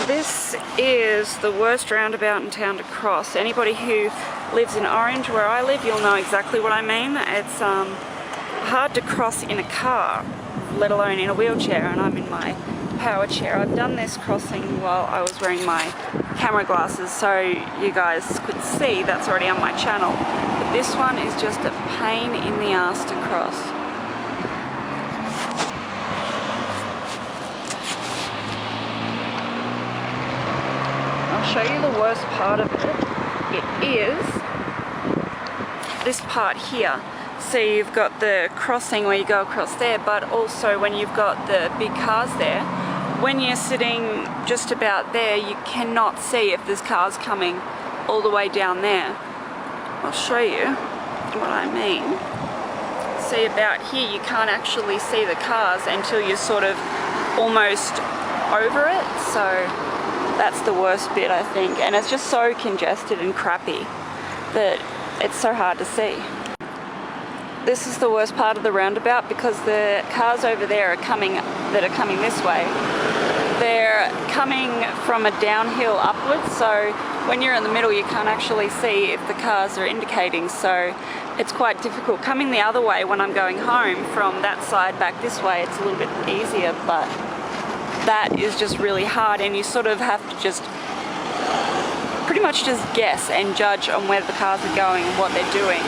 This is the worst roundabout in town to cross. Anybody who lives in Orange, where I live, you'll know exactly what I mean. It's hard to cross in a car, let alone in a wheelchair, and I'm in my power chair. I've done this crossing while I was wearing my camera glasses, so you guys could see that's already on my channel. But this one is just a pain in the ass to cross. I'll show you the worst part of it. It is this part here. So you've got the crossing where you go across there, but also when you've got the big cars there, when you're sitting just about there, you cannot see if there's cars coming all the way down there. I'll show you what I mean. See, about here you can't actually see the cars until you're sort of almost over it, so that's the worst bit, I think. And it's just so congested and crappy that it's so hard to see. This is the worst part of the roundabout because the cars over there are coming this way. They're coming from a downhill upwards, so when you're in the middle you can't actually see if the cars are indicating, so it's quite difficult. Coming the other way when I'm going home from that side back this way, it's a little bit easier, but that is just really hard, and you sort of have to just pretty much just guess and judge on where the cars are going and what they're doing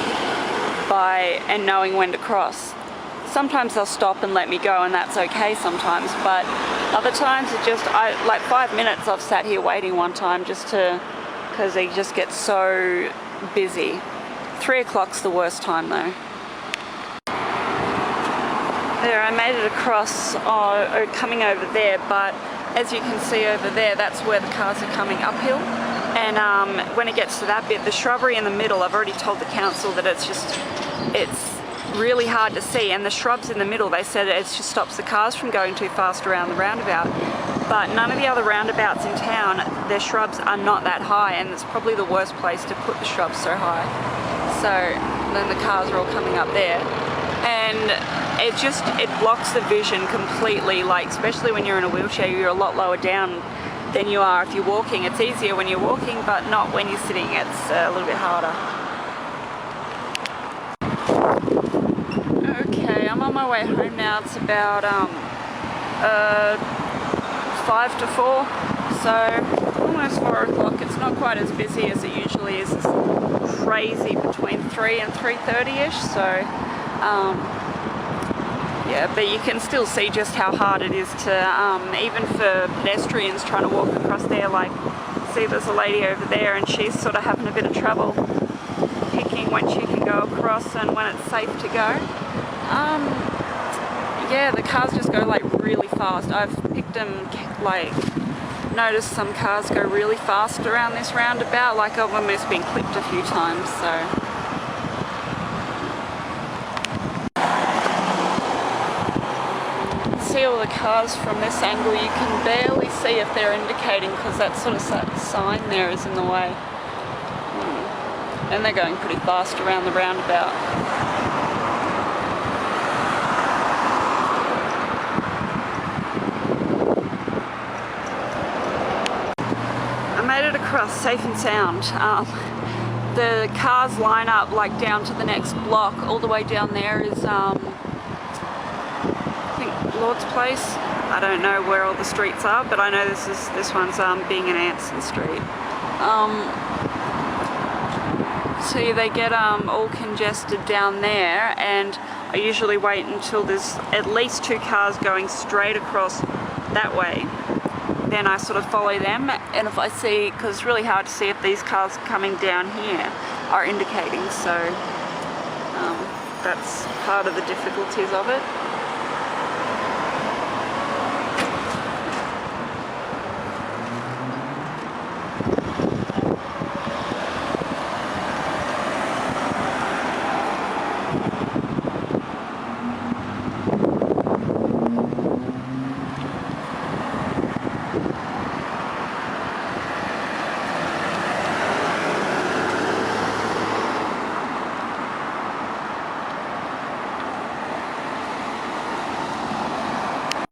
and knowing when to cross. Sometimes they'll stop and let me go, and that's okay sometimes, but other times it just, like 5 minutes I've sat here waiting one time just because they just get so busy. 3 o'clock's the worst time though. There, I made it across, coming over there, but as you can see over there, that's where the cars are coming uphill. And when it gets to that bit, the shrubbery in the middle, I've already told the council that it's really hard to see, and the shrubs in the middle, they said it just stops the cars from going too fast around the roundabout. But none of the other roundabouts in town, their shrubs are not that high, and it's probably the worst place to put the shrubs so high. So then the cars are all coming up there, and it blocks the vision completely, like especially when you're in a wheelchair, you're a lot lower down than you are if you're walking. It's easier when you're walking, but not when you're sitting. It's a little bit harder. Okay, I'm on my way home now. It's about 5 to 4, so almost 4 o'clock. It's not quite as busy as it usually is. It's crazy between 3 and 3:30ish, so yeah, but you can still see just how hard it is to, even for pedestrians trying to walk across there. Like, see, there's a lady over there and she's sort of having a bit of trouble picking when she can go across and when it's safe to go. Yeah, the cars just go like really fast. I've picked them, like, noticed some cars go really fast around this roundabout, like I've almost been clipped a few times, so. See all the cars from this angle, you can barely see if they're indicating because that sort of sign there is in the way. And they're going pretty fast around the roundabout. I made it across safe and sound. The cars line up like down to the next block. All the way down there is Lord's Place. I don't know where all the streets are, but I know this one's Byng and Anson Street. So they get all congested down there, and I usually wait until there's at least 2 cars going straight across that way. Then I sort of follow them, and if I see, because it's really hard to see if these cars coming down here are indicating, so that's part of the difficulties of it.